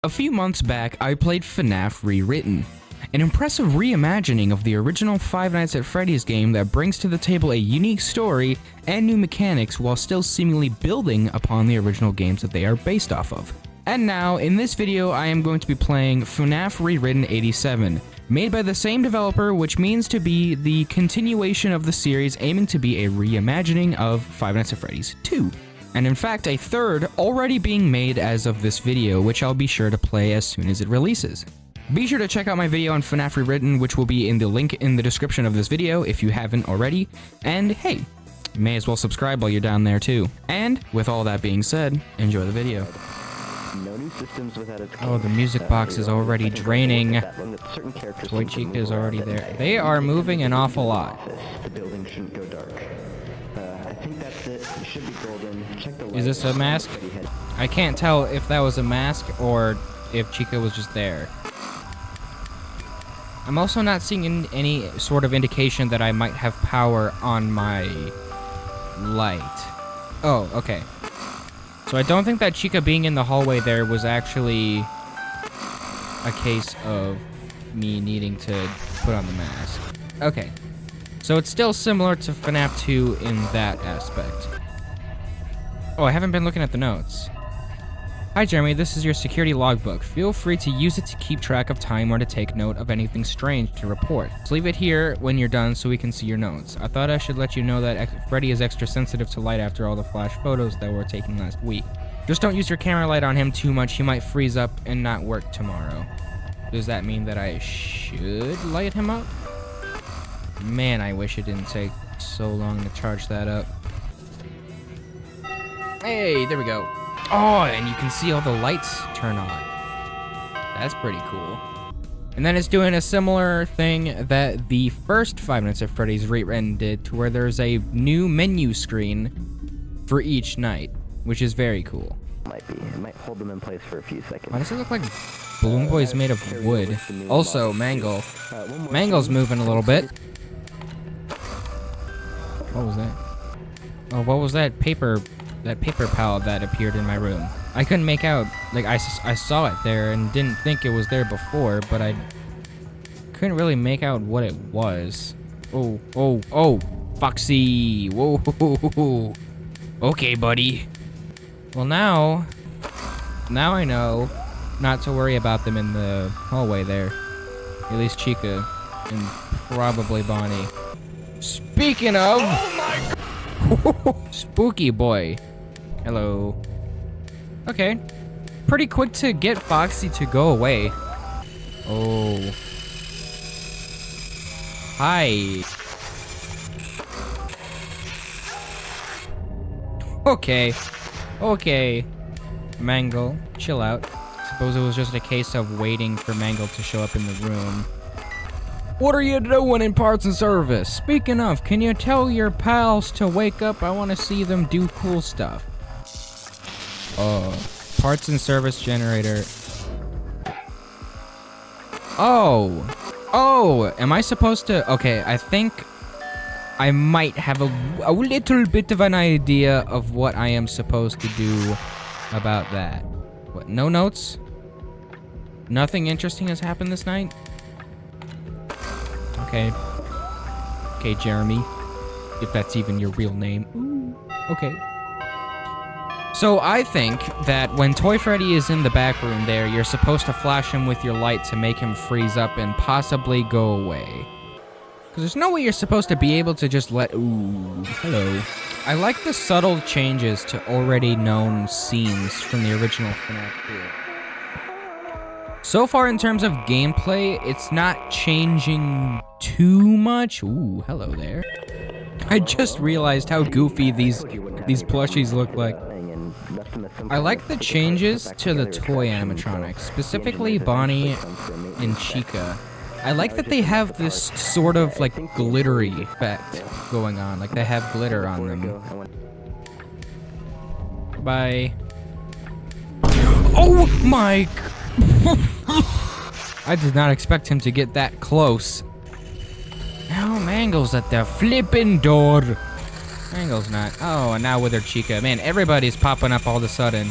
A few months back, I played FNAF Rewritten, an impressive reimagining of the original Five Nights at Freddy's game that brings to the table a unique story and new mechanics while still seemingly building upon the original games that they are based off of. And now, in this video, I am going to be playing FNAF Rewritten 87, made by the same developer, which means to be the continuation of the series aiming to be a reimagining of Five Nights at Freddy's 2. And in fact, a third already being made as of this video, which I'll be sure to play as soon as it releases. Be sure to check out my video on FNAF Rewritten, which will be in the link in the description of this video if you haven't already. And hey, you may as well subscribe while you're down there too. And with all that being said, enjoy the video. Oh, the music box is already draining. Toy Chica is already there. They are moving an awful lot. The building shouldn't go dark. I think that's it. It should be golden. Check the light. Is this a mask? I can't tell if that was a mask or if Chica was just there. I'm also not seeing any sort of indication that I might have power on my light. Oh, okay. So I don't think that Chica being in the hallway there was actually a case of me needing to put on the mask. Okay. So it's still similar to FNAF 2 in that aspect. Oh, I haven't been looking at the notes. Hi Jeremy, this is your security logbook. Feel free to use it to keep track of time or to take note of anything strange to report. Just leave it here when you're done so we can see your notes. I thought I should let you know that Freddy is extra sensitive to light after all the flash photos that were taken last week. Just don't use your camera light on him too much, he might freeze up and not work tomorrow. Does that mean that I should light him up? Man, I wish it didn't take so long to charge that up. Hey, there we go. Oh, and you can see all the lights turn on. That's pretty cool. And then it's doing a similar thing that the first Five Nights at Freddy's Rewritten did, to where there's a new menu screen for each night, which is very cool. Might be. It might hold them in place for a few seconds. Why does it look like Balloon Boy's made of wood? Also, Mangle. Mangle's moving a little bit. What was that? Oh, what was that paper palette that appeared in my room? I couldn't make out, like, I saw it there and didn't think it was there before, but I couldn't really make out what it was. Oh, Foxy, whoa, okay, buddy. Well, now I know not to worry about them in the hallway there. At least Chica and probably Bonnie. Speaking of... Oh my God. Spooky boy. Hello. Okay. Pretty quick to get Foxy to go away. Oh. Hi. Okay. Mangle, chill out. Suppose it was just a case of waiting for Mangle to show up in the room. What are you doing in parts and service? Speaking of, can you tell your pals to wake up? I want to see them do cool stuff. Parts and service generator. Oh, am I supposed to? Okay, I think I might have a little bit of an idea of what I am supposed to do about that. What, no notes? Nothing interesting has happened this night? Okay, Jeremy, if that's even your real name. Ooh, okay. So I think that when Toy Freddy is in the back room there, you're supposed to flash him with your light to make him freeze up and possibly go away. Because there's no way you're supposed to be able to just let... Ooh, hello. I like the subtle changes to already known scenes from the original FNAF 2. So far in terms of gameplay, it's not changing too much. Ooh, hello there. I just realized how goofy these plushies look like. I like the changes to the toy animatronics, specifically Bonnie and Chica. I like that they have this sort of like glittery effect going on, like they have glitter on them. Bye. Oh my... I did not expect him to get that close. Now Mangle's at the flippin' door. Mangle's not. Oh, and now with her Chica. Man, everybody's popping up all of a sudden.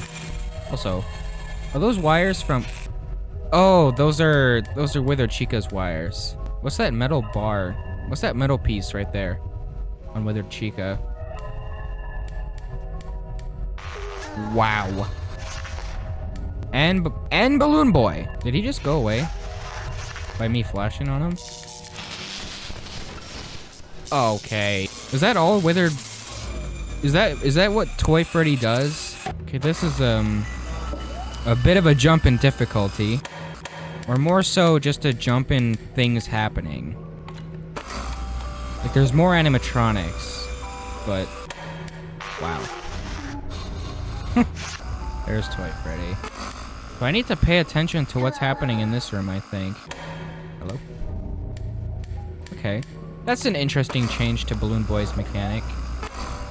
Also, are those wires from... Oh, those are Wither Chica's wires. What's that metal bar? What's that metal piece right there on Withered Chica? Wow. And Balloon Boy. Did he just go away by me flashing on him? Okay. Is that all Withered? Is that what Toy Freddy does? Okay, this is a bit of a jump in difficulty, or more so just a jump in things happening. Like there's more animatronics, but wow. There's Toy Freddy. So I need to pay attention to what's happening in this room, I think. Hello? Okay. That's an interesting change to Balloon Boy's mechanic.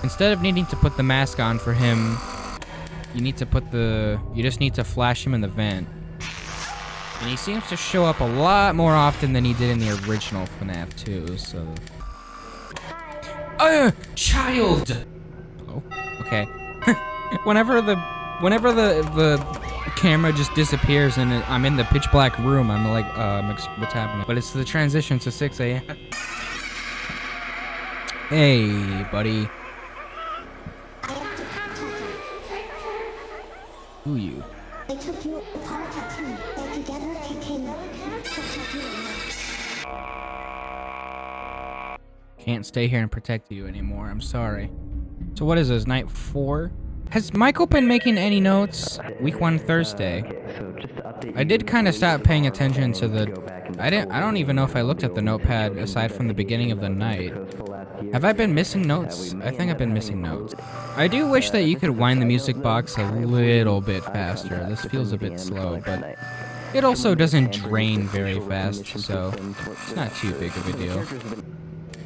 Instead of needing to put the mask on for him, you just need to flash him in the vent. And he seems to show up a lot more often than he did in the original FNAF 2, so... Child! Oh, okay. Whenever the camera just disappears and I'm in the pitch black room, I'm like, what's happening? But it's the transition to 6 a.m. Hey, buddy. Who you? I took you apart at two, and together became what you do. Can't stay here and protect you anymore. I'm sorry. So what is this, night 4? Has Michael been making any notes? Week 1 Thursday. Okay, so just to update I you, did kind of stop paying attention to go the... back and I don't even know if I looked at the notepad aside from the beginning of the night. Have I been missing notes? I think I've been missing notes. I do wish that you could wind the music box a little bit faster. This feels a bit slow, but it also doesn't drain very fast, so it's not too big of a deal.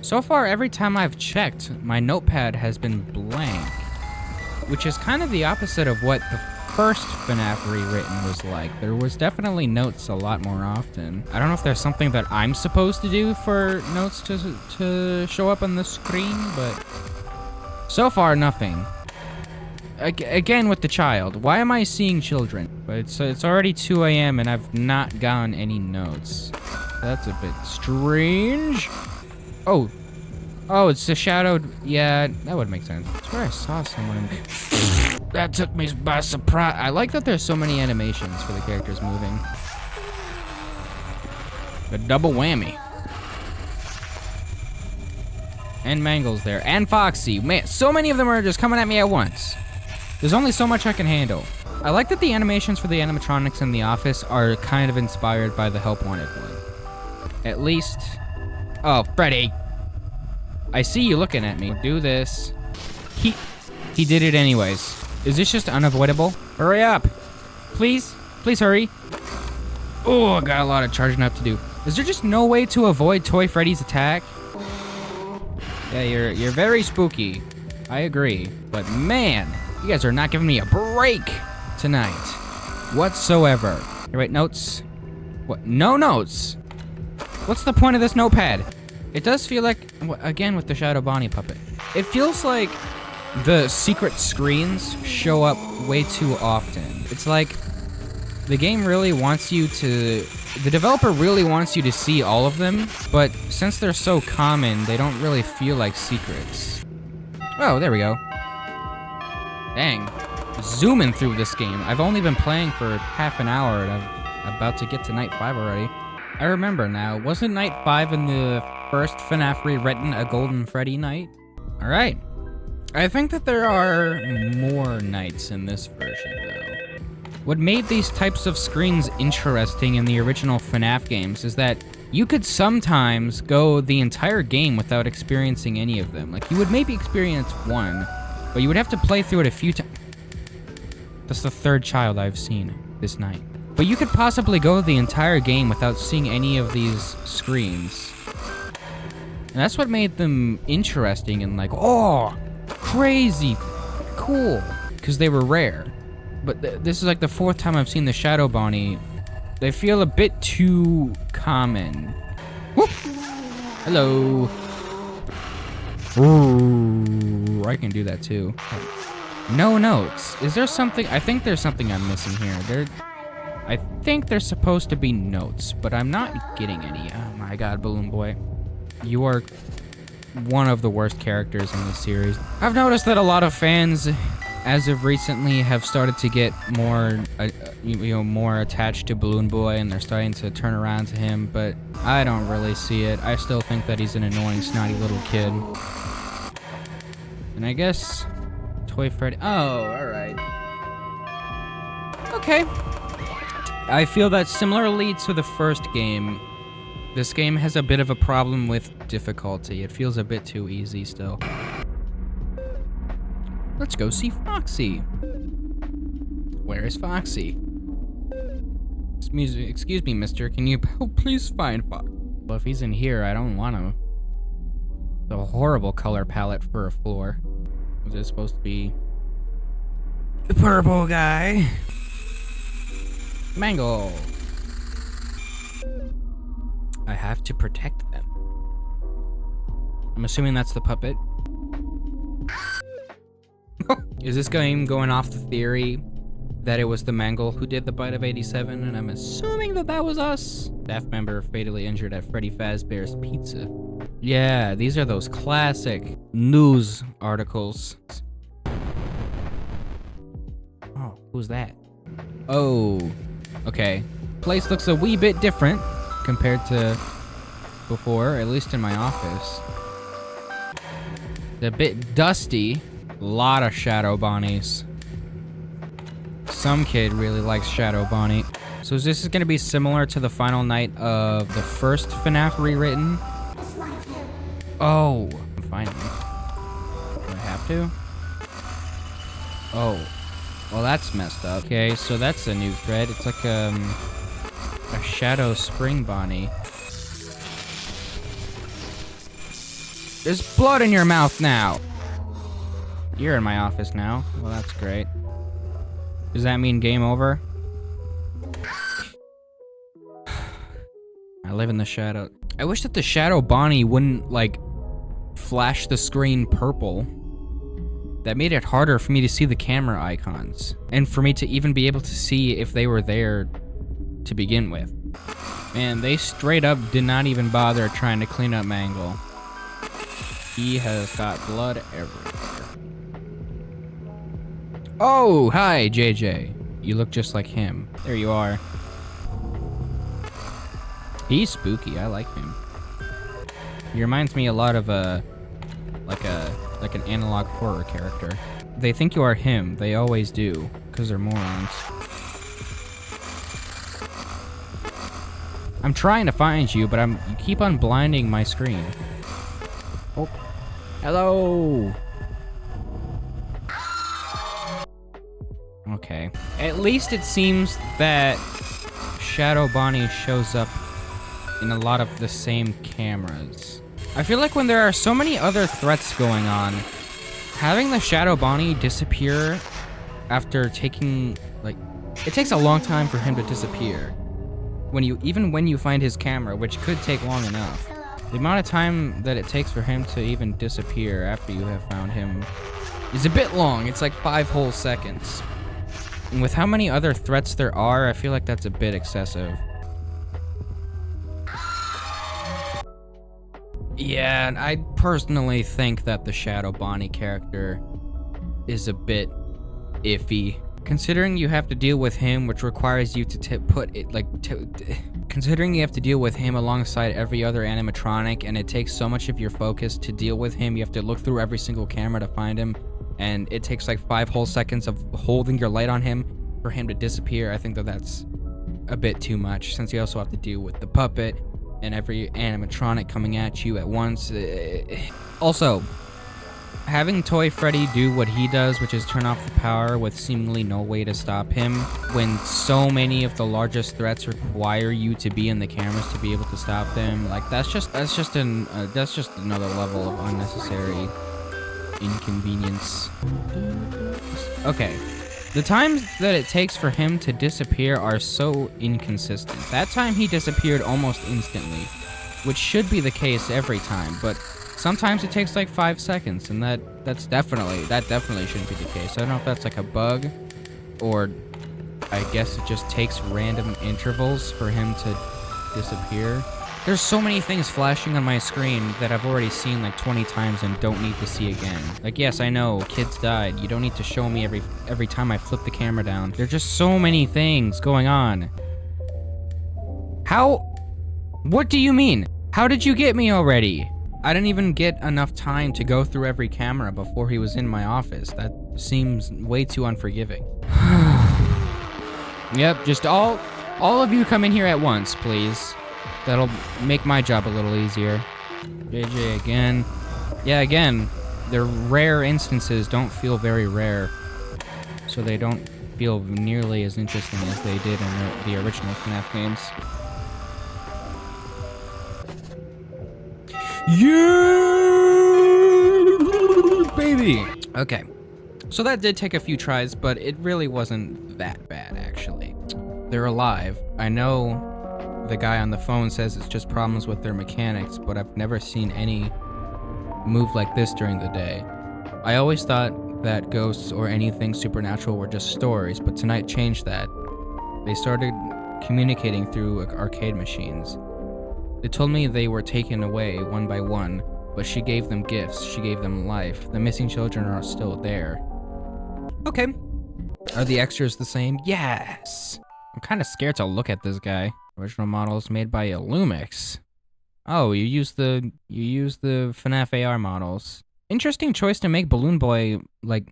So far, every time I've checked, my notepad has been blank, which is kind of the opposite of what the first FNAF Rewritten was like. There was definitely notes a lot more often. I don't know if there's something that I'm supposed to do for notes to show up on the screen, but so far, nothing. Again with the child. Why am I seeing children? But it's already 2 a.m. and I've not gotten any notes. That's a bit strange. Oh, it's the shadowed... Yeah, that would make sense. I swear I saw someone... That took me by surprise. I like that there's so many animations for the characters moving. A double whammy. And Mangle's there. And Foxy. Man, so many of them are just coming at me at once. There's only so much I can handle. I like that the animations for the animatronics in the office are kind of inspired by the Help Wanted one. At least... Oh, Freddy. I see you looking at me. Do this. He did it anyways. Is this just unavoidable? Hurry up. Please? Please hurry. Oh, I got a lot of charging up to do. Is there just no way to avoid Toy Freddy's attack? Yeah, you're very spooky. I agree. But man, you guys are not giving me a break tonight. Whatsoever. Here, wait, notes? What? No notes? What's the point of this notepad? It does feel like, again with the Shadow Bonnie puppet, it feels like the secret screens show up way too often. It's like the game really wants you to, the developer really wants you to see all of them, but since they're so common, they don't really feel like secrets. Oh, there we go. Dang. Zooming through this game. I've only been playing for half an hour and I'm about to get to night 5 already. I remember now, wasn't night 5 in the first FNAF Rewritten a Golden Freddy night? Alright. I think that there are more nights in this version, though. What made these types of screens interesting in the original FNAF games is that you could sometimes go the entire game without experiencing any of them. Like, you would maybe experience one, but you would have to play through it a few times. That's the third child I've seen this night. But you could possibly go the entire game without seeing any of these screens. And that's what made them interesting and like, oh, crazy, cool, because they were rare. But this is like the 4th time I've seen the Shadow Bonnie. They feel a bit too common. Whoop! Hello. Ooh, I can do that too. No notes. Is there something? I think there's something I'm missing here. I think there's supposed to be notes, but I'm not getting any. Oh my god, Balloon Boy. You are one of the worst characters in this series. I've noticed that a lot of fans, as of recently, have started to get more, more attached to Balloon Boy, and they're starting to turn around to him, but I don't really see it. I still think that he's an annoying, snotty little kid. And I guess Toy Freddy. Oh, alright. Okay. I feel that similarly to the first game, this game has a bit of a problem with difficulty. It feels a bit too easy still. Let's go see Foxy. Where is Foxy? Excuse me, mister. Can you please find Foxy? Well, if he's in here, I don't want to. The horrible color palette for a floor. Was it supposed to be the purple guy? Mangle. I have to protect them. I'm assuming that's the puppet. Is this game going off the theory that it was the Mangle who did the bite of 87? And I'm assuming that that was us. Staff member fatally injured at Freddy Fazbear's Pizza. Yeah, these are those classic news articles. Oh, who's that? Oh, okay. Place looks a wee bit different compared to before, at least in my office. It's a bit dusty. A lot of Shadow Bonnies. Some kid really likes Shadow Bonnie. So is this going to be similar to the final night of the first FNAF Rewritten? Oh, finally. Do I have to? Oh. Well, that's messed up. Okay, so that's a new thread. It's like a Shadow Spring Bonnie. There's blood in your mouth now. You're in my office now. Well, that's great. Does that mean game over? I live in the shadow. I wish that the Shadow Bonnie wouldn't, like, flash the screen purple. That made it harder for me to see the camera icons. And for me to even be able to see if they were there to begin with. Man, they straight up did not even bother trying to clean up Mangle. He has got blood everywhere. Oh, hi, JJ. You look just like him. There you are. He's spooky. I like him. He reminds me a lot of like an analog horror character. They think you are him. They always do, because they're morons. I'm trying to find you, but you keep on blinding my screen. Oh, hello. Okay. At least it seems that Shadow Bonnie shows up in a lot of the same cameras. I feel like when there are so many other threats going on, having the Shadow Bonnie disappear after taking, like, it takes a long time for him to disappear. Even when you find his camera, which could take long enough. The amount of time that it takes for him to even disappear after you have found him is a bit long. It's like 5 whole seconds. And with how many other threats there are, I feel like that's a bit excessive. Yeah, and I personally think that the Shadow Bonnie character is a bit iffy. Considering you have to deal with him, which requires you to considering you have to deal with him alongside every other animatronic, and it takes so much of your focus to deal with him, you have to look through every single camera to find him, and it takes like 5 whole seconds of holding your light on him for him to disappear. I think that that's a bit too much, since you also have to deal with the puppet and every animatronic coming at you at once. Also, having Toy Freddy do what he does, which is turn off the power with seemingly no way to stop him, when so many of the largest threats require you to be in the cameras to be able to stop them, like that's just another level of unnecessary inconvenience. Okay. The times that it takes for him to disappear are so inconsistent. That time he disappeared almost instantly, which should be the case every time, but sometimes it takes like 5 seconds, and that definitely shouldn't be the case. I don't know if that's like a bug or I guess it just takes random intervals for him to disappear. There's so many things flashing on my screen that I've already seen like 20 times and don't need to see again. Like, yes, I know, kids died. You don't need to show me every time I flip the camera down. There's just so many things going on. How? What do you mean? How did you get me already? I didn't even get enough time to go through every camera before he was in my office. That seems way too unforgiving. Yep, just all of you come in here at once, please. That'll make my job a little easier. JJ again. Yeah, again, the rare instances don't feel very rare. So they don't feel nearly as interesting as they did in the original FNAF games. Yeah, baby! Okay, so that did take a few tries, but it really wasn't that bad, actually. They're alive. I know the guy on the phone says it's just problems with their mechanics, but I've never seen any move like this during the day. I always thought that ghosts or anything supernatural were just stories, but tonight changed that. They started communicating through arcade machines. They told me they were taken away one by one, but she gave them gifts, she gave them life. The missing children are still there. Okay. Are the extras the same? Yes! I'm kind of scared to look at this guy. Original models made by Illumix. Oh, you use the FNAF AR models. Interesting choice to make Balloon Boy, like,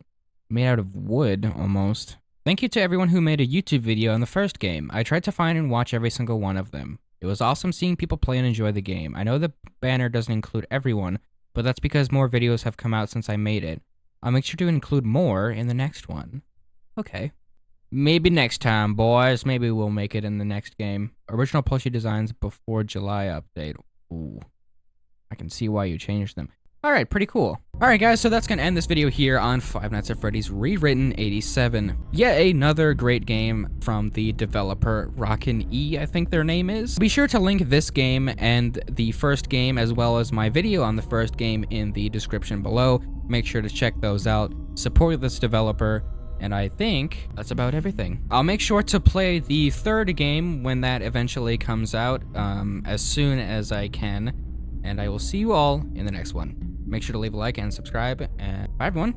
made out of wood, almost. Thank you to everyone who made a YouTube video on the first game. I tried to find and watch every single one of them. It was awesome seeing people play and enjoy the game. I know the banner doesn't include everyone, but that's because more videos have come out since I made it. I'll make sure to include more in the next one. Okay. Maybe next time, boys. Maybe we'll make it in the next game. Original plushie designs before July update. Ooh. I can see why you changed them. Alright, pretty cool. Alright guys, so that's gonna end this video here on Five Nights at Freddy's Rewritten 87. Yet another great game from the developer Rockin' E, I think their name is. Be sure to link this game and the first game as well as my video on the first game in the description below. Make sure to check those out. Support this developer. And I think that's about everything. I'll make sure to play the third game when that eventually comes out, as soon as I can. And I will see you all in the next one. Make sure to leave a like and subscribe, and bye everyone.